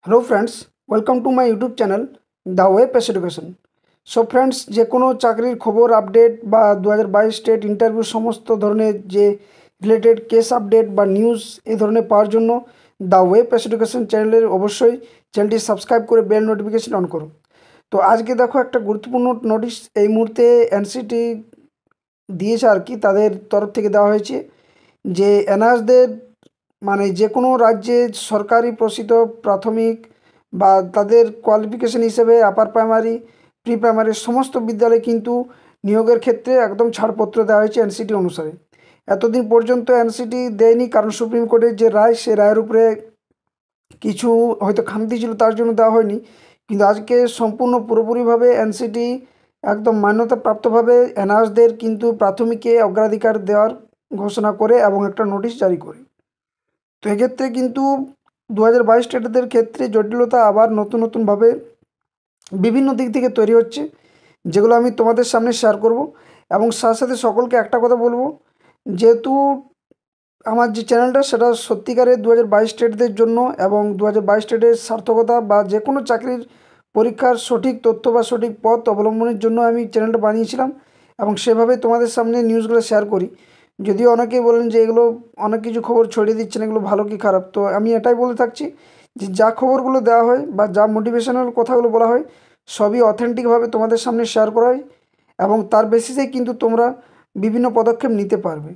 Hello friends, welcome to my YouTube channel the Way Pace Education. So friends, जे कोनो चाकरिर खबर update बा 2022 स्टेट इंटरव्यू समस्त धरनेर जे रिलेटेड केस अपडेट बा निউজ এই ধরনের পাওয়ার জন্য দ্য ওয়ে পেস এডুকেশন চ্যানেলের অবশ্যই চ্যানেলটি সাবস্ক্রাইব করে বেল নোটিফিকেশন অন করো। তো আজকে দেখো একটা গুরুত্বপূর্ণ নোটিশ এই মুহূর্তে এনসিটি দিয়েছে আর কি, তাদের তরফ থেকে দেওয়া হয়েছে যে এনআরসদের মানে যে কোনো রাজ্যে সরকারি প্রসিত প্রাথমিক বা তাদের কোয়ালিফিকেশন হিসেবে আপার প্রাইমারি প্রি প্রাইমারি সমস্ত বিদ্যালয়ে কিন্তু নিয়োগের ক্ষেত্রে একদম ছাড়পত্র দেওয়া হয়েছে এনসিটি অনুসারে। এতদিন পর্যন্ত এনসিটি দেয়নি, কারণ সুপ্রিম কোর্টের যে রায় সে রায়ের উপরে কিছু হয়তো খামতি ছিল তার জন্য দেওয়া হয়নি। কিন্তু আজকে সম্পূর্ণ পুরোপুরিভাবে এনসিটি একদম মান্যতাপ্রাপ্তভাবে এনআরসদের কিন্তু প্রাথমিকে অগ্রাধিকার দেওয়ার ঘোষণা করে এবং একটা নোটিশ জারি করে। তো এক্ষেত্রে কিন্তু 2022 স্টেটদের ক্ষেত্রে জটিলতা আবার নতুন নতুনভাবে বিভিন্ন দিক থেকে তৈরি হচ্ছে, যেগুলো আমি তোমাদের সামনে শেয়ার করব। এবং সাথে সাথে সকলকে একটা কথা বলবো, যেহেতু আমার যে চ্যানেলটা সেটা সত্যিকারের 2022 স্টেটদের জন্য এবং 2022 স্টেটের সার্থকতা বা যে কোনো চাকরির পরীক্ষার সঠিক তথ্য বা সঠিক পথ অবলম্বনের জন্য আমি চ্যানেলটা বানিয়েছিলাম এবং সেভাবে তোমাদের সামনে নিউজগুলো শেয়ার করি। যদিও অনেকেই বলেন যে এগুলো অনেক কিছু খবর ছড়িয়ে দিচ্ছেন, এগুলো ভালো কি খারাপ, তো আমি এটাই বলে থাকছি যে যা খবরগুলো দেওয়া হয় বা যা মোটিভেশনাল কথাগুলো বলা হয় সবই অথেন্টিকভাবে তোমাদের সামনে শেয়ার করা হয় এবং তার বেসিসেই কিন্তু তোমরা বিভিন্ন পদক্ষেপ নিতে পারবে।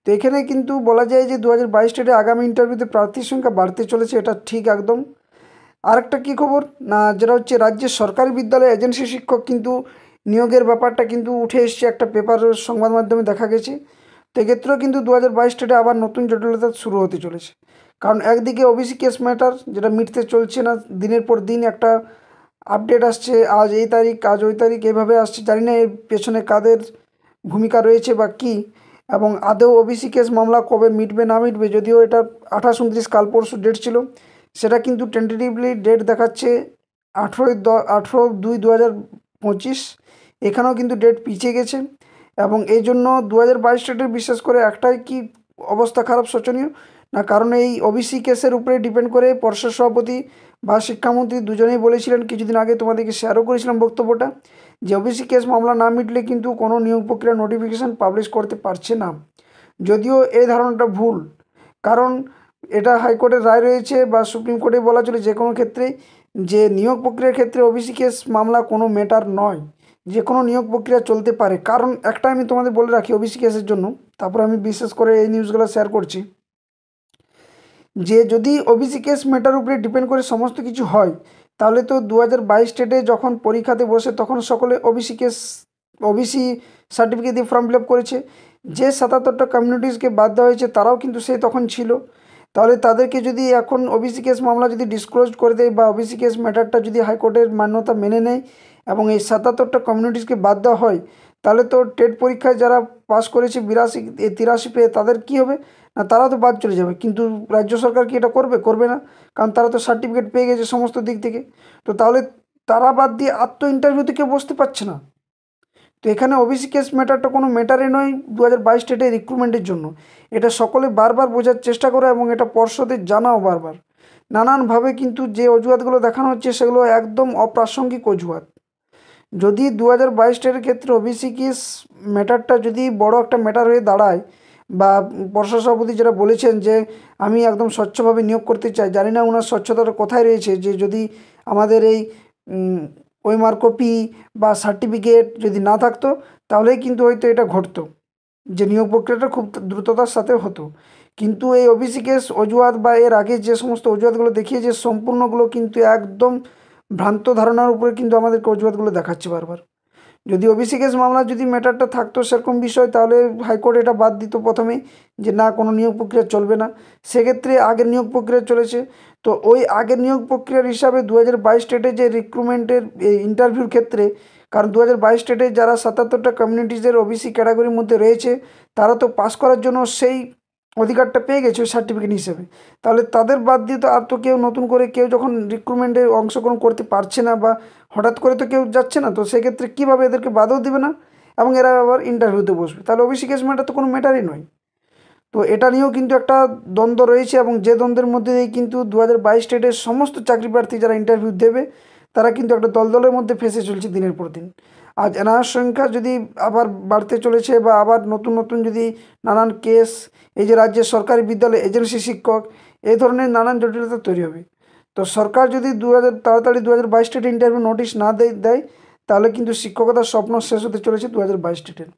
তো এখানে কিন্তু বলা যায় যে 2022 স্টেটে আগামী ইন্টারভিউতে প্রার্থীর সংখ্যা বাড়তে চলেছে, এটা ঠিক একদম। আরেকটা কী খবর না, যেটা হচ্ছে রাজ্যের সরকারি বিদ্যালয়ে এজেন্সি শিক্ষক কিন্তু নিয়োগের ব্যাপারটা কিন্তু উঠে এসছে, একটা পেপার সংবাদ মাধ্যমে দেখা গেছে। তো এক্ষেত্রেও কিন্তু 2022 স্টেটে আবার নতুন জটিলতা শুরু হতে চলেছে, কারণ একদিকে ওবিসি কেস ম্যাটার যেটা মিটতে চলছে না, দিনের পর দিন একটা আপডেট আসছে, আজ এই তারিখ আজ ওই তারিখ এইভাবে আসছে, জানি না এর পেছনে কাদের ভূমিকা রয়েছে বা কী, এবং আদৌ ওবিসি কেস মামলা কবে মিটবে না মিটবে, যদিও এটা 28-29 কাল পরশু ডেট ছিল, সেটা কিন্তু টেন্টেটিভলি ডেট দেখাচ্ছে 18/2/2025। এখানেও কিন্তু ডেট পিছিয়ে গেছে এবং এই জন্য 2022 স্টেটের বিশেষ করে একটাই কি অবস্থা খারাপ শোচনীয় না, কারণ এই ওবিসি কেসের উপরে ডিপেন্ড করে পর্ষদ সভাপতি বা শিক্ষামন্ত্রী দুজনেই বলেছিলেন, কিছুদিন আগে তোমাদেরকে শেয়ারও করেছিলাম বক্তব্যটা, যে ওবিসি কেস মামলা না মিটলে কিন্তু কোনো নিয়োগ প্রক্রিয়া নোটিফিকেশান পাবলিশ করতে পারছে না। যদিও এই ধারণাটা ভুল, কারণ এটা হাইকোর্টের রায় রয়েছে বা সুপ্রিম কোর্টে বলা চলে যে কোনো ক্ষেত্রেই যে নিয়োগ প্রক্রিয়ার ক্ষেত্রে ওবিসি কেস মামলা কোনো ম্যাটার নয়, যে কোনো নিয়োগ প্রক্রিয়া চলতে পারে। কারণ একটা আমি তোমাদের বলে রাখি ওবিসি কেসের জন্য, তারপর আমি বিশেষ করে এই নিউজগুলো শেয়ার করছি, যে যদি ওবিসি কেস ম্যাটার উপরে ডিপেন্ড করে সমস্ত কিছু হয়, তাহলে তো 2022 স্টেটে যখন পরীক্ষাতে বসে তখন সকলে ওবিসি সার্টিফিকেট দিয়ে ফর্ম ফিল আপ করেছে। যে 77টা কমিউনিটিসকে বাদ দেওয়া হয়েছে তারাও কিন্তু সেই তখন ছিল। তাহলে তাদেরকে যদি এখন ওবিসি কেস মামলা যদি ডিসক্লোজ করে দেয় বা ওবিসি কেস ম্যাটারটা যদি হাইকোর্টের মান্যতা মেনে নেয় এবং এই 77টা কমিউনিটিসকে বাদ দেওয়া হয়, তাহলে তো টেট পরীক্ষায় যারা পাস করেছে 82 83 পেয়ে তাদের কী হবে না, তারা তো বাদ চলে যাবে। কিন্তু রাজ্য সরকার কি এটা করবে? করবে না, কারণ তারা তো সার্টিফিকেট পেয়ে গেছে সমস্ত দিক থেকে। তো তাহলে তারা বাদ দিয়ে আর তো ইন্টারভিউতে কেউ বসতে পারছে না। তো এখানে ওবিসি কেস ম্যাটারটা কোনো ম্যাটারই নয় 2022 স্টেটের রিক্রুটমেন্টের জন্য। এটা সকলে বারবার বোঝার চেষ্টা করো এবং এটা পর্ষদের জানাও বারবার। নানানভাবে কিন্তু যে অজুহাতগুলো দেখানো হচ্ছে সেগুলো একদম অপ্রাসঙ্গিক অজুহাত। যদি 2022 স্টেটের ক্ষেত্রে ওবিসি কেস ম্যাটারটা যদি বড় একটা ম্যাটার হয়ে দাঁড়ায় বা পর্ষদ সভাপতি যেটা বলেছেন যে আমি একদম স্বচ্ছভাবে নিয়োগ করতে চাই, জানি না ওনার স্বচ্ছতাটা কোথায় রয়েছে, যে যদি আমাদের এই ওএমআর কপি বা সার্টিফিকেট যদি না থাকতো তাহলেই কিন্তু হয়তো এটা ঘটতো, যে নিয়োগ প্রক্রিয়াটা খুব দ্রুততার সাথে হতো। কিন্তু এই ওবিসি কেস অজুহাত বা এর আগে যে সমস্ত অজুহাতগুলো দেখিয়েছে সম্পূর্ণগুলো কিন্তু একদম ভ্রান্ত ধারণার উপরে কিন্তু আমাদেরকে অজুহাতগুলো দেখাচ্ছে বারবার। যদি ওবিসি কেস মামলা যদি ম্যাটারটা থাকতো সেরকম বিষয়, তাহলে হাইকোর্ট এটা বাদ দিত প্রথমেই, যে না কোনো নিয়োগ প্রক্রিয়া চলবে না। সেক্ষেত্রে আগের নিয়োগ প্রক্রিয়া চলেছে, তো ওই আগের নিয়োগ প্রক্রিয়ার হিসাবে 2022 স্টেটে যে রিক্রুটমেন্টের ইন্টারভিউর ক্ষেত্রে, কারণ 2022 স্টেটে যারা 77টা কমিউনিটিসের ওবিসি ক্যাটাগরির মধ্যে রয়েছে তারা তো পাস করার জন্য সেই অধিকারটা পেয়ে গেছে ওই সার্টিফিকেট হিসেবে, তাহলে তাদের বাদ দিয়ে তো আর তো কেউ নতুন করে কেউ যখন রিক্রুটমেন্টে অংশগ্রহণ করতে পারছে না বা হঠাৎ করে তো কেউ যাচ্ছে না, তো সেক্ষেত্রে কীভাবে এদেরকে বাদও দেবে না এবং এরা আবার ইন্টারভিউতে বসবে, তাহলে ওবিসি কেস ম্যাটার তো কোনো ম্যাটারই নয়। তো এটা নিয়েও কিন্তু একটা দ্বন্দ্ব রয়েছে, এবং যে দ্বন্দ্বের মধ্যে দিয়ে কিন্তু 2022 স্টেটের সমস্ত চাকরি প্রার্থী যারা ইন্টারভিউ দেবে তারা কিন্তু একটা দলদলের মধ্যে ফেঁসে চলছে দিনের পর দিন। আজ এনআরএস সংখ্যা যদি আবার বাড়তে চলেছে, বা আবার নতুন নতুন যদি নানান কেস, এই যে রাজ্যের সরকারি বিদ্যালয় এজেন্সি শিক্ষক, এই ধরনের নানান জটিলতা তৈরি হবে। তো সরকার যদি তাড়াতাড়ি 2022 স্টেটে ইন্টারভিউ নোটিশ না দেয় তাহলে কিন্তু শিক্ষকতার স্বপ্ন শেষ হতে চলেছে 2022 স্টেটের।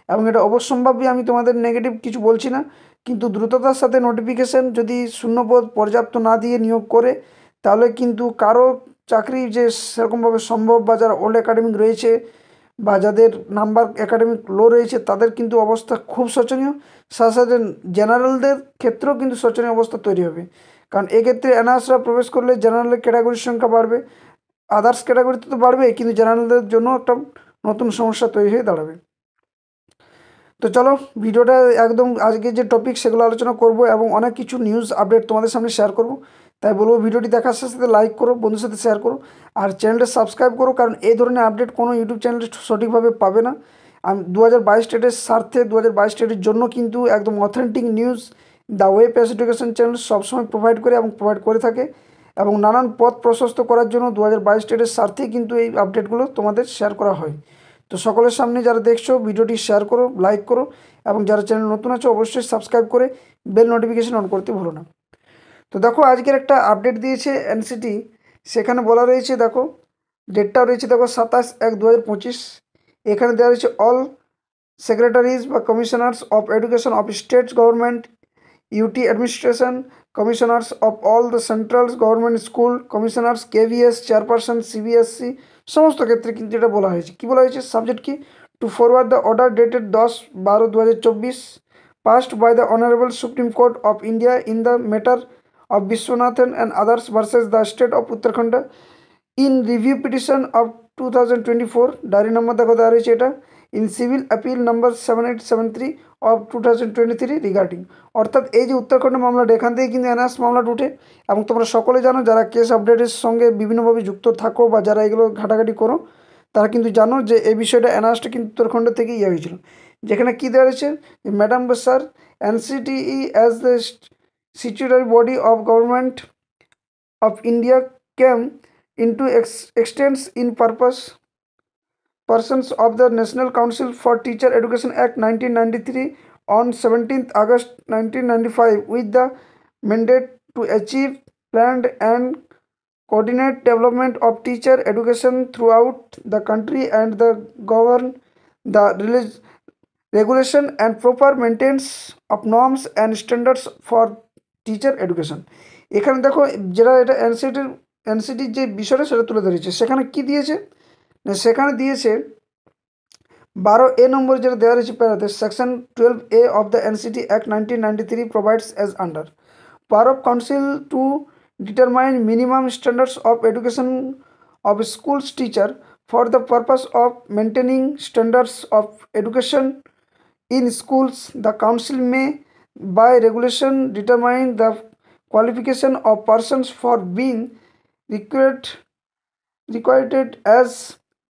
এবং এটা অবশ্যম্ভাবী, আমি তোমাদের নেগেটিভ কিছু বলছি না, কিন্তু দ্রুততার সাথে নোটিফিকেশান যদি শূন্যপদ পর্যাপ্ত না দিয়ে নিয়োগ করে তাহলে কিন্তু কারো চাকরি যে সেরকমভাবে সম্ভব, বা যারা ওল্ড একাডেমিক রয়েছে বা যাদের নাম্বার একাডেমিক লো রয়েছে তাদের কিন্তু অবস্থা খুব শোচনীয়। সাথে সাথে জেনারেলদের ক্ষেত্রেও কিন্তু শোচনীয় অবস্থা তৈরি হবে, কারণ এক্ষেত্রে এনআরএসরা প্রবেশ করলে জেনারেলের ক্যাটাগরির সংখ্যা বাড়বে, আদার্স ক্যাটাগরিতে তো বাড়বে, কিন্তু জেনারেলদের জন্য একটা নতুন সমস্যা তৈরি হয়ে দাঁড়াবে। তো চলো ভিডিওটা একদম আজকে যে টপিক সেগুলো আলোচনা করব, এবং অনেক কিছু নিউজ আপডেট তোমাদের সামনে শেয়ার করব। তাই বলবো ভিডিওটি দেখার সাথে সাথে লাইক করো, বন্ধুর সাথে শেয়ার করো, আর চ্যানেলটা সাবস্ক্রাইব করো, কারণ এই ধরনের আপডেট কোনো ইউটিউব চ্যানেলে সঠিকভাবে পাবে না। আমি 2022 স্টেটের স্বার্থে 2022 স্টেটের জন্য কিন্তু একদম authentic news the way pace education channel সবসময় প্রোভাইড করে এবং প্রোভাইড করে থাকে, এবং নানান পথ প্রশস্ত করার জন্য 2022 স্টেটের স্বার্থেই কিন্তু এই আপডেটগুলো তোমাদের শেয়ার করা হয়। তো সকলের সামনে যারা দেখছো ভিডিওটি শেয়ার করো, লাইক করো, এবং যারা চ্যানেল নতুন আছো অবশ্যই সাবস্ক্রাইব করে বেল নোটিফিকেশন অন করতে ভুলো না। তো দেখো আজকের একটা আপডেট দিয়েছে এনসিটি, সেখানে বলা রয়েছে, দেখো ডেটটাও রয়েছে, দেখো 27/1/2025। এখানে দেওয়া রয়েছে অল সেক্রেটারিজ বা commissioners of education of state government, UT administration, commissioners of all the central government school, commissioners KVS, chairperson CBSE, সমস্ত ক্ষেত্রে কিন্তু এটা বলা হয়েছে। কী বলা হয়েছে? সাবজেক্ট কি? To forward the order dated 10/12/2024 passed by the Honorable Supreme Court of India in the matter of Viswanathan and others versus the state of Uttarakhand in review petition of 2024, diary number দেখো দেওয়া রয়েছে এটা, in civil appeal number 7873 of 2023 regarding. অর্থাৎ এই যে উত্তরাখণ্ড মামলাটা, এখান থেকে কিন্তু এনআরএস মামলাটা উঠে, এবং তোমরা সকলে জানো যারা কেস আপডেটের সঙ্গে বিভিন্নভাবে যুক্ত থাকো বা যারা এগুলো ঘাটাঘাটি করো তারা কিন্তু জানো যে এই বিষয়টা এনআরএসটা কিন্তু উত্তরাখণ্ড থেকে ইয়ে হয়েছিল, যেখানে কী দেওয়া রয়েছে, ম্যাডাম বা sir, NCTE as the statutory body of government of India came into extents in persons of the National Council for Teacher Education Act 1993 on 17th August 1995 with the mandate to achieve planned and coordinate development of teacher education throughout the country and the govern the regulation and proper maintenance of norms and standards for teacher education। এখানে দেখো যেটা এটা এনসিটির যে বিষয়টা সেটা তুলে ধরেছে, সেখানে কি দিয়েছে না, সেখানে দিয়েছে 12A নম্বর যেটা দেওয়া রয়েছে প্যারাতে, section 12A of the NCT act 1993 provides as under power of council to determine minimum standards of education of schools teacher for the purpose of maintaining standards of education in schools. The council may by regulation determine the qualification of persons for being required as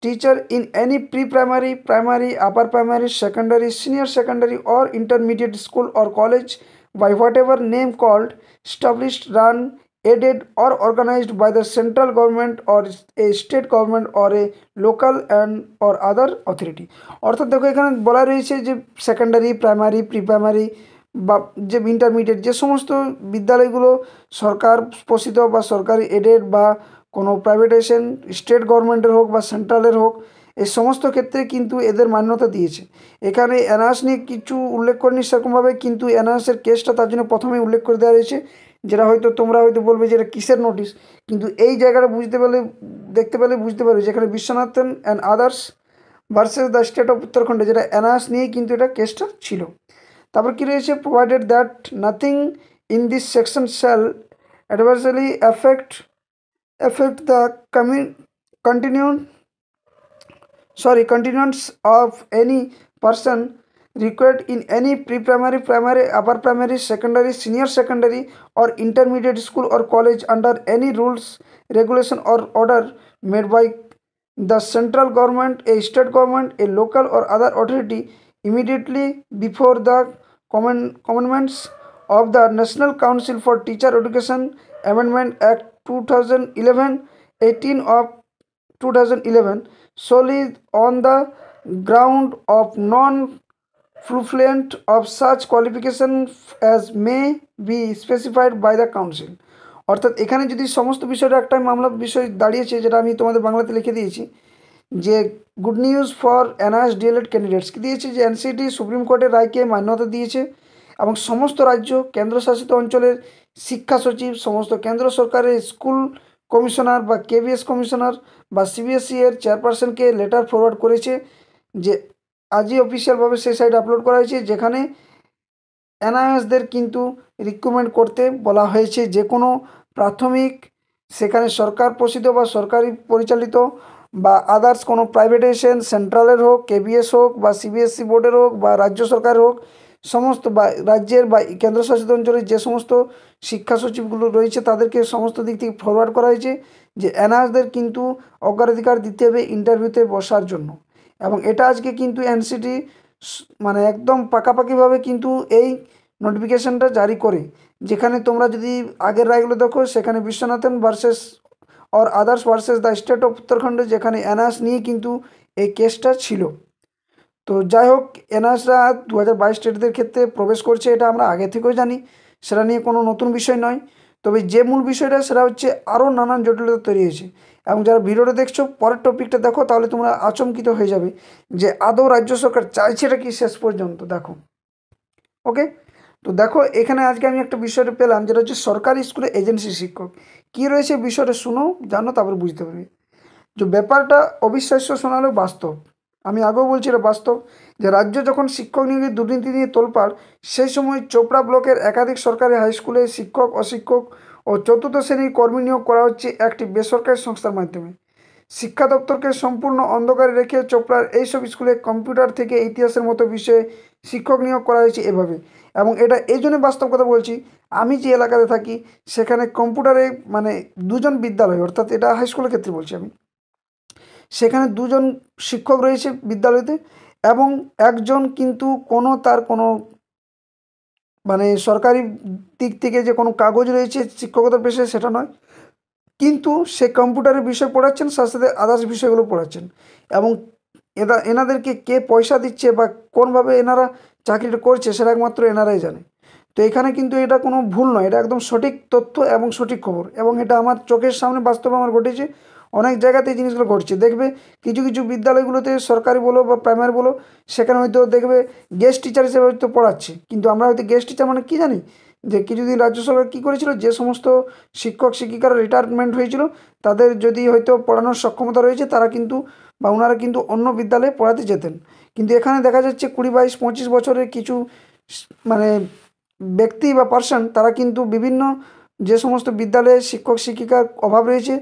teacher in any pre-primary, primary, upper primary, secondary, senior secondary or intermediate school or college by whatever name called, established, run, aided or organized by the central government or a state government or a local and or other authority। অর্থাৎ দেখো এখানে বলা রয়েছে যে secondary, primary, pre primary বা যে intermediate যে সমস্ত বিদ্যালয়গুলো সরকার পোষিত বা সরকারি এডেড বা কোনো প্রাইভেটাইজেশন স্টেট গভর্নমেন্টের হোক বা সেন্ট্রালের হোক, এই সমস্ত ক্ষেত্রে কিন্তু এদের মান্যতা দিয়েছে। এখানে এনআরএস নিয়ে কিছু উল্লেখ করেনি সেরকমভাবে, কিন্তু এনআরএসের কেসটা তার জন্য প্রথমেই উল্লেখ করে দেওয়া রয়েছে, যেটা হয়তো তোমরা হয়তো বলবে যে এটা কিসের নোটিশ, কিন্তু এই জায়গাটা দেখতে পেলে বুঝতে পারবে যেখানে Viswanathan and others versus the state of Uttarakhand, যেটা এনআরএস নিয়েই কিন্তু এটা কেসটা ছিল। তারপর কী রয়েছে, provided that nothing in this section shall adversely affect the continuance of any person required in any pre-primary, primary, upper primary, secondary, senior secondary or intermediate school or college under any rules, regulation or order made by the central government, a state government, a local or other authority immediately before the commandments of the National Council for Teacher Education Amendment Act 2011, 18 of 2011, solely on the ground of non-fulfillment of such qualification as may be specified by the council. অর্থাৎ এখানে যদি সমস্ত বিষয়টা একটা মামলা বিষয় দাঁড়িয়েছে, যেটা আমি তোমাদের বাংলাতে লিখে দিয়েছি, যে good news for NRS DElEd candidates কি দিয়েছে, যে এনসিটি সুপ্রিম কোর্টের রায়কে মান্যতা দিয়েছে এবং সমস্ত রাজ্য কেন্দ্রশাসিত অঞ্চলের শিক্ষা সচিব, সমস্ত কেন্দ্র সরকারের স্কুল কমিশনার বা কেভিএস কমিশনার বা সিবিএসই এর চেয়ারপারসনকে লেটার ফরওয়ার্ড করেছে, যে আজই অফিসিয়ালভাবে সেই সাইট আপলোড করা হয়েছে, যেখানে এনআইএসদের কিন্তু রিক্রুটমেন্ট করতে বলা হয়েছে। যে কোনো প্রাথমিক, সেখানে সরকার পোষিত বা সরকারি পরিচালিত বা আদার্স কোনো প্রাইভেটাইজেশন, সেন্ট্রালের হোক, কেবিএস হোক বা সিবিএসই বোর্ডের হোক বা রাজ্য সরকারের হোক, সমস্ত বা রাজ্যের বা কেন্দ্রশাসিত অঞ্চলের যে সমস্ত শিক্ষা সচিবগুলো রয়েছে তাদেরকে সমস্ত দিক থেকে ফরওয়ার্ড করা হয়েছে যে এনআরএসদের কিন্তু অগ্রাধিকার দিতে হবে ইন্টারভিউতে বসার জন্য। এবং এটা আজকে কিন্তু এনসিটি মানে একদম পাকাপাকিভাবে কিন্তু এই নোটিফিকেশানটা জারি করে, যেখানে তোমরা যদি আগের রায়গুলো দেখো, সেখানে বিশ্বনাথন ভার্সেস और others versus the state of উত্তরাখণ্ডে যেখানে এনআরএস নিয়ে কিন্তু এই কেসটা ছিল। তো যাই হোক, এনআরএসরা 2022 স্টেটদের ক্ষেত্রে প্রবেশ করছে, এটা আমরা আগে থেকেও জানি, সেটা নিয়ে কোনো নতুন বিষয় নয়। তবে যে মূল বিষয়টা সেটা হচ্ছে আরও নানান জটিলতা তৈরি হয়েছে। এবং যারা ভিডিওটা দেখছো, পরের টপিকটা দেখো, তাহলে তোমরা আচমকিত হয়ে যাবে যে আদৌ রাজ্য সরকার চাইছে এটা কি শেষ পর্যন্ত দেখো। ওকে, তো দেখো এখানে আজকে আমি একটা বিষয়টা পেলাম, যেটা হচ্ছে সরকারি স্কুলে এজেন্সি শিক্ষক কী রয়েছে, বিষয়টা শুনো, জানো, তারপর বুঝতে পারবে। যে ব্যাপারটা অবিশ্বাস্য শোনালেও বাস্তব, আমি আগেও বলছি এটা বাস্তব, যে রাজ্য যখন শিক্ষক নিয়োগের দুর্নীতি নিয়ে তোলপাড়, সেই সময় চোপড়া ব্লকের একাধিক সরকারি হাই স্কুলে শিক্ষক, অশিক্ষক ও চতুর্থ শ্রেণীর কর্মী নিয়োগ করা হচ্ছে একটি বেসরকারি সংস্থার মাধ্যমে। শিক্ষা দপ্তরকে সম্পূর্ণ অন্ধকারে রেখে চোপড়ার এইসব স্কুলে কম্পিউটার থেকে ইতিহাসের মতো বিষয়ে শিক্ষক নিয়োগ করা হয়েছে এভাবে। এবং এটা এই জন্য বাস্তব কথা বলছি, আমি যে এলাকাতে থাকি সেখানে কম্পিউটারে মানে দুজন বিদ্যালয়, অর্থাৎ এটা হাই স্কুলের ক্ষেত্রে বলছি আমি, সেখানে দুজন শিক্ষক রয়েছে বিদ্যালয়তে, এবং একজন কিন্তু তার কোনো মানে সরকারি দিক থেকে যে কোনো কাগজ রয়েছে শিক্ষকতার পেশায় সেটা নয়, কিন্তু সে কম্পিউটারের বিষয় পড়াচ্ছেন, সাথে সাথে আদার্স বিষয়গুলো পড়াচ্ছেন। এবং এনাদেরকে কে পয়সা দিচ্ছে বা কোনভাবে এনারা চাকরিটা করছে সেটা একমাত্র এনারাই জানে। তো এখানে কিন্তু এটা কোনো ভুল নয়, এটা একদম সঠিক তথ্য এবং সঠিক খবর, এবং এটা আমার চোখের সামনে বাস্তবে আমার ঘটেছে। অনেক জায়গাতে এই জিনিসগুলো ঘটছে। দেখবে কিছু কিছু বিদ্যালয়গুলোতে, সরকারি বলো বা প্রাইমারি বলো, সেখানে হয়তো দেখবে গেস্ট টিচার হিসেবে হয়তো পড়াচ্ছে, কিন্তু আমরা হয়তো গেস্ট টিচার মানে কী জানি, যে কিছুদিন রাজ্য সরকার কী করেছিল, যে সমস্ত শিক্ষক শিক্ষিকারা রিটায়ারমেন্ট হয়েছিল তাদের যদি হয়তো পড়ানোর সক্ষমতা রয়েছে, তারা কিন্তু বা ওনারা কিন্তু অন্য বিদ্যালয়ে পড়াতে যেতেন। কিন্তু এখানে দেখা যাচ্ছে 20, 22, 25 বছরের কিছু মানে ব্যক্তি বা পার্সন, তারা কিন্তু বিভিন্ন যে সমস্ত বিদ্যালয়ে শিক্ষক শিক্ষিকার অভাব রয়েছে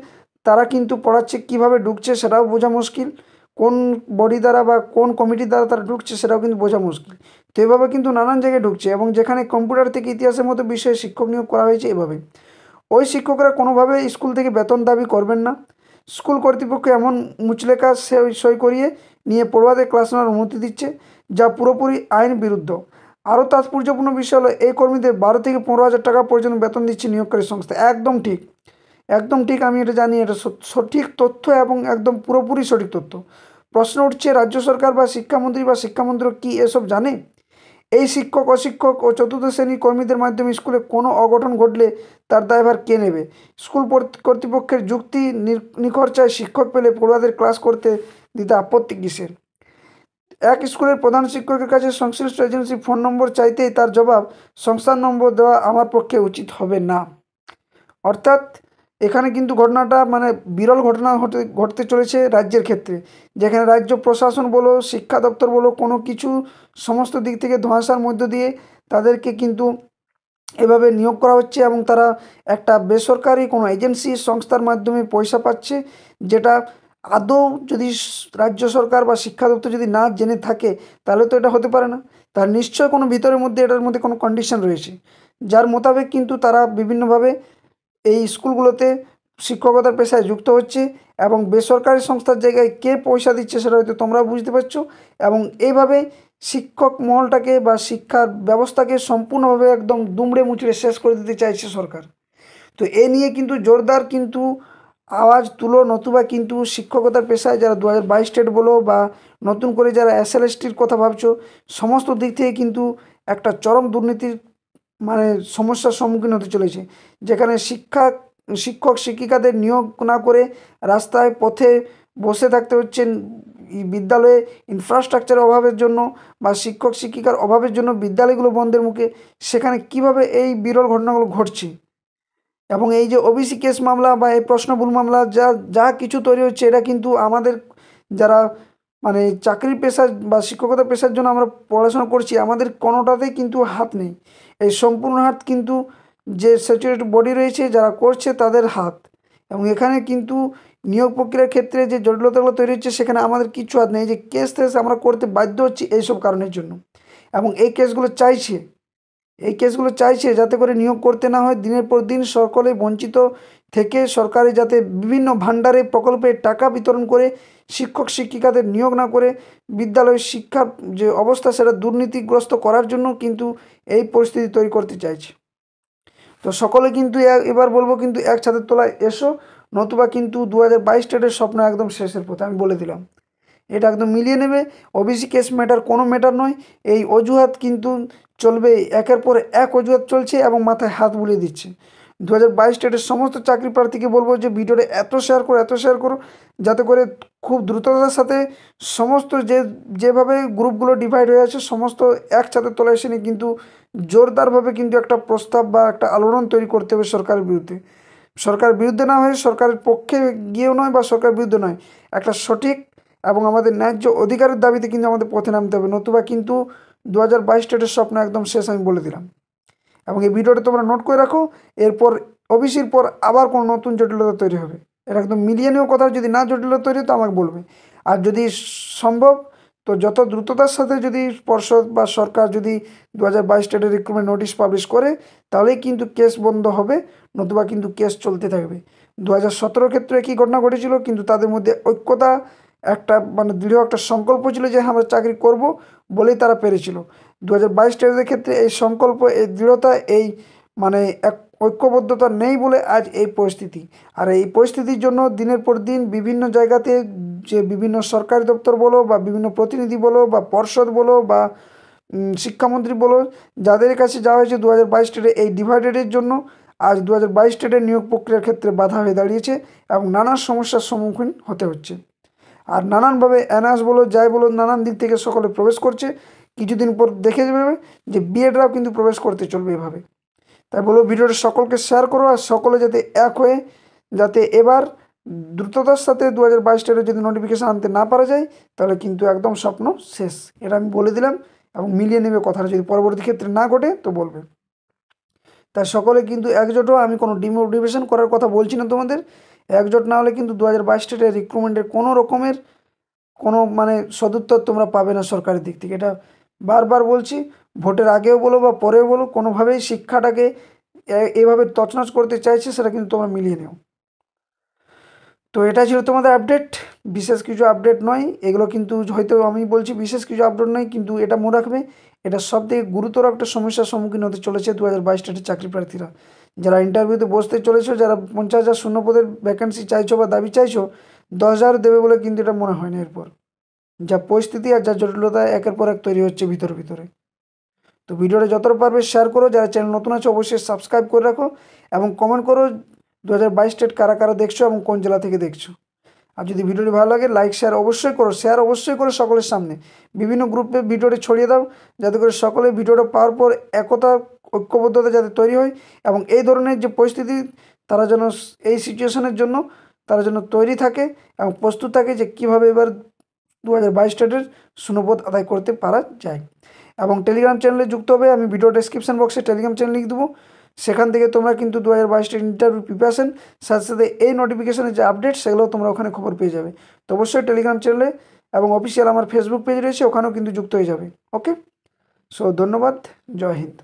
তারা কিন্তু পড়াচ্ছে, কীভাবে ঢুকছে সেটাও বোঝা মুশকিল, কোন বডি দ্বারা বা কোন কমিটির দ্বারা তারা ঢুকছে সেটাও কিন্তু বোঝা মুশকিল। তো এভাবে কিন্তু নানান জায়গায় ঢুকছে, এবং যেখানে কম্পিউটার থেকে ইতিহাসের মতো বিষয়ে শিক্ষক নিয়োগ করা হয়েছে এভাবে। ওই শিক্ষকরা কোনোভাবে স্কুল থেকে বেতন দাবি করবেন না। স্কুল কর্তৃপক্ষ এমন মুচলেখা সই করিয়ে নিয়ে পড়ুয়াদের ক্লাস নেওয়ার অনুমতি দিচ্ছে, যা পুরোপুরি আইন বিরুদ্ধ। আরও তাৎপর্যপূর্ণ বিষয় হলো, এই কর্মীদের 12 থেকে 15 হাজার টাকা পর্যন্ত বেতন দিচ্ছে নিয়োগকারী সংস্থা। একদম ঠিক, একদম ঠিক, আমি এটা জানি, এটা সঠিক তথ্য এবং একদম পুরোপুরি সঠিক তথ্য। প্রশ্ন উঠছে, রাজ্য সরকার বা শিক্ষামন্ত্রী কি এসব জানে? এই শিক্ষক, অশিক্ষক ও চতুর্থ শ্রেণীর কর্মীদের মাধ্যমে স্কুলে কোনো অঘটন ঘটলে তার দায়ভার কে নেবে? স্কুল কর্তৃপক্ষের যুক্তি, নিখরচায় শিক্ষক পেলে পড়ুয়াদের ক্লাস করতে দিতে আপত্তি কিসের? এক স্কুলের প্রধান শিক্ষকের কাছে সংশ্লিষ্ট এজেন্সি ফোন নম্বর চাইতেই তার জবাব, সংস্থার নম্বর দেওয়া আমার পক্ষে উচিত হবে না। অর্থাৎ এখানে কিন্তু ঘটনাটা মানে বিরল ঘটনা ঘটতে চলেছে রাজ্যের ক্ষেত্রে, যেখানে রাজ্য প্রশাসন বলো, শিক্ষা দপ্তর বলো, কোনো কিছু সমস্ত দিক থেকে ধোঁয়াশার মধ্য দিয়ে তাদেরকে কিন্তু এভাবে নিয়োগ করা হচ্ছে, এবং তারা একটা বেসরকারি কোনো এজেন্সি সংস্থার মাধ্যমে পয়সা পাচ্ছে, যেটা আদৌ যদি রাজ্য সরকার বা শিক্ষা দপ্তর যদি না জেনে থাকে তাহলে তো এটা হতে পারে না। তার নিশ্চয় কোনো ভিতরের মধ্যে এটার মধ্যে কোনো কন্ডিশন রয়েছে, যার মোতাবেক কিন্তু তারা বিভিন্নভাবে এই স্কুলগুলোতে শিক্ষকতার পেশায় যুক্ত হচ্ছে, এবং বেসরকারি সংস্থার জায়গায় কে পয়সা দিচ্ছে সেটা হয়তো তোমরা বুঝতে পারছো। এবং এইভাবে শিক্ষক মহলটাকে বা শিক্ষার ব্যবস্থাকে সম্পূর্ণভাবে একদম দুমড়ে মুচড়ে শেষ করে দিতে চাইছে সরকার। তো এ নিয়ে কিন্তু জোরদার কিন্তু আওয়াজ তুলো, নতুবা কিন্তু শিক্ষকতার পেশায় যারা 2022 টেট বলো বা নতুন করে যারা SLSTর কথা ভাবছো, সমস্ত দিক থেকে কিন্তু একটা চরম দুর্নীতির মানে সমস্যার সম্মুখীন হতে চলেছে, যেখানে শিক্ষক শিক্ষিকাদের নিয়োগ না করে রাস্তায় পথে বসে থাকতে হচ্ছে বিদ্যালয়ে ইনফ্রাস্ট্রাকচারের অভাবের জন্য বা শিক্ষক শিক্ষিকার অভাবের জন্য বিদ্যালয়গুলো বন্ধের মুখে। সেখানে কিভাবে এই বিরল ঘটনাগুলো ঘটছে, এবং এই যে ওবিসি কেস মামলা বা এই প্রশ্নভুল মামলা যা যা কিছু তৈরি হচ্ছে, এটা কিন্তু আমাদের যারা মানে চাকরির পেশা বা শিক্ষকতা পেশার জন্য আমরা পড়াশোনা করছি, আমাদের কোনোটাতেই কিন্তু হাত নেই। এই সম্পূর্ণ হাত কিন্তু যে স্যাচুরেটেড বডি রয়েছে যারা করছে তাদের হাত। এবং এখানে কিন্তু নিয়োগ প্রক্রিয়ার ক্ষেত্রে যে জটিলতাগুলো তৈরি হচ্ছে, সেখানে আমাদের কিছু হাত নেই। যে কেস আমরা করতে বাধ্য হচ্ছি এইসব কারণের জন্য। এবং এই কেসগুলো চাইছে যাতে করে নিয়োগ করতে না হয়, দিনের পর দিন সকলে বঞ্চিত থেকে সরকারি যাতে বিভিন্ন ভাণ্ডারে প্রকল্পে টাকা বিতরণ করে শিক্ষক শিক্ষিকাদের নিয়োগ না করে বিদ্যালয়ের শিক্ষার যে অবস্থা সেটা দুর্নীতিগ্রস্ত করার জন্য কিন্তু এই পরিস্থিতি তৈরি করতে চাইছে। তো সকলে কিন্তু এবার বলবো কিন্তু এক ছাদের তলায় এসো, নতুবা কিন্তু 2022 টেটের স্বপ্ন একদম শেষের পথে, আমি বলে দিলাম। এটা একদম মিলিয়ে নেবে। ওবিসি কেস ম্যাটার কোনো ম্যাটার নয়। এই অজুহাত কিন্তু চলবে, একের পর এক অজুহাত চলছে এবং মাথায় হাত বুলিয়ে দিচ্ছে। 2022 টেটের সমস্ত চাকরি প্রার্থীকে বলবো যে ভিডিওটা এত শেয়ার করো যাতে করে খুব দ্রুততার সাথে সমস্ত যেভাবে গ্রুপগুলো ডিভাইড হয়ে আছে সমস্ত এক ছাদের তলায় এসে নিয়ে কিন্তু জোরদারভাবে কিন্তু একটা প্রস্তাব বা একটা আলোড়ন তৈরি করতে হবে সরকারের বিরুদ্ধে। সরকারের বিরুদ্ধে না হয়ে সরকারের পক্ষে গিয়েও নয় বা সরকারের বিরুদ্ধে নয়, একটা সঠিক এবং আমাদের ন্যায্য অধিকারের দাবিতে কিন্তু আমাদের পথে নামতে হবে, নতুবা কিন্তু 2022 টেটের স্বপ্ন একদম শেষ, আমি বলে দিলাম। এবং এই ভিডিওটা তোমরা নোট করে রাখো। এরপর ওবিসির পর আবার কোনো নতুন জটিলতা তৈরি হবে, এটা একদম মিলিয়ে নেওয়া কথা। যদি না জটিলতা তৈরি তো আমাকে বলবে। আর যদি সম্ভব তো যত দ্রুততার সাথে যদি পর্ষদ বা সরকার যদি 2022 টেটের রিক্রুটমেন্ট নোটিশ পাবলিশ করে, তাহলেই কিন্তু কেস বন্ধ হবে, নতুবা কিন্তু কেস চলতে থাকবে। 2017 ক্ষেত্রে একই ঘটনা ঘটেছিল, কিন্তু তাদের মধ্যে ঐক্যতা একটা মানে দৃঢ় একটা সংকল্প ছিল যে আমরা চাকরি করব বলেই তারা পেরেছিল। 2022 টেটের ক্ষেত্রে এই সংকল্প, এই দৃঢ়তা, এই মানে এক ঐক্যবদ্ধতা নেই বলে আজ এই পরিস্থিতি। আর এই পরিস্থিতির জন্য দিনের পর দিন বিভিন্ন জায়গাতে যে বিভিন্ন সরকারি দপ্তর বলো বা বিভিন্ন প্রতিনিধি বলো বা পর্ষদ বলো বা শিক্ষামন্ত্রী বলো, যাদের কাছে যাওয়া হয়েছে 2022 টেটে এই ডিভাইডেডের জন্য, আজ 2022 টেটের নিয়োগ প্রক্রিয়ার ক্ষেত্রে বাধা হয়ে দাঁড়িয়েছে এবং নানা সমস্যার সম্মুখীন হতে হচ্ছে। আর নানানভাবে অ্যানার্স বলো যাই বলো নানান দিক থেকে সকলে প্রবেশ করছে। কিছুদিন পর দেখে যাবে যে বিএডরাও কিন্তু প্রবেশ করতে চলবে এভাবে। তাই বলো ভিডিওটা সকলকে শেয়ার করো, আর সকলে যাতে এক হয়ে যাতে এবার দ্রুততার সাথে 2022 টেটের যদি নোটিফিকেশান আনতে না পারা যায়, তাহলে কিন্তু একদম স্বপ্ন শেষ, এটা আমি বলে দিলাম। এবং মিলিয়ে নেবে কথাটা, যদি পরবর্তী ক্ষেত্রে না ঘটে তো বলবে। তাই সকলে কিন্তু একজোট হও। আমি কোনো ডিমোটিভেশন করার কথা বলছি না তোমাদের। একজোট না হলে কিন্তু 2022 টেটের রিক্রুটমেন্টের কোনো রকমের কোনো মানে সদুত্তর তোমরা পাবে না সরকারের দিক থেকে। এটা বারবার বলছি, ভোটের আগেও বলো বা পরেও বলো, কোনোভাবেই শিক্ষাটাকে এভাবে তছনছ করতে চাইছে সেটা কিন্তু তোমরা মিলিয়ে নেও। তো এটা ছিল তোমাদের আপডেট, বিশেষ কিছু আপডেট নয় এগুলো, কিন্তু হয়তো আমি বলছি বিশেষ কিছু আপডেট নয়, কিন্তু এটা মনে রাখবে এটা সবথেকে গুরুতর একটা সমস্যার সম্মুখীন হতে চলেছে 2022 টেটের চাকরি প্রার্থীরা। যারা ইন্টারভিউতে বসতে চলেছো, যারা 50,000 শূন্যপদের ভ্যাকেন্সি চাইছো বা দাবি চাইছো, 10,000 দেবে বলে কিন্তু এটা মনে হয় না। এরপর যা পরিস্থিতি আর যা জটিলতা একের পর এক তৈরি হচ্ছে ভিতরে। তো ভিডিওটা যতটা পারবে শেয়ার করো, যারা চ্যানেল নতুন আছে অবশ্যই সাবস্ক্রাইব করে রাখো এবং কমেন্ট করো 2022 টেট কারা দেখছো এবং কোন জেলা থেকে দেখছো। আর যদি ভিডিওটি ভালো লাগে লাইক শেয়ার অবশ্যই করো সকলের সামনে। বিভিন্ন গ্রুপে ভিডিওটি ছড়িয়ে দাও যাতে করে সকলে ভিডিওটা পাওয়ার পর একতা ঐক্যবদ্ধতা যাতে তৈরি হয় এবং এই ধরনের যে পরিস্থিতি তারা যেন এই সিচুয়েশনের জন্য তারা যেন তৈরি থাকে এবং প্রস্তুত থাকে যে কীভাবে এবার 2022 টেটের শূন্যপদ আদায় করতে পারা যায়। এবং টেলিগ্রাম চ্যানেলে যুক্ত হবে, আমি ভিডিও ডেসক্রিপশন বক্সে টেলিগ্রাম চ্যানেল লিখে দেবো। সেখান থেকে তোমরা কিন্তু 2022 ইন্টারভিউ প্রিপারেশন সাথে এই নোটিফিকেশনের যে আপডেট সেগুলো তোমরা ওখানে খবর পেয়ে যাবে। তো অবশ্যই টেলিগ্রাম চ্যানেলে এবং অফিসিয়াল আমার ফেসবুক পেজ রয়েছে, ওখানেও কিন্তু যুক্ত হয়ে যাবে। ওকে, সো ধন্যবাদ, জয় হিন্দ।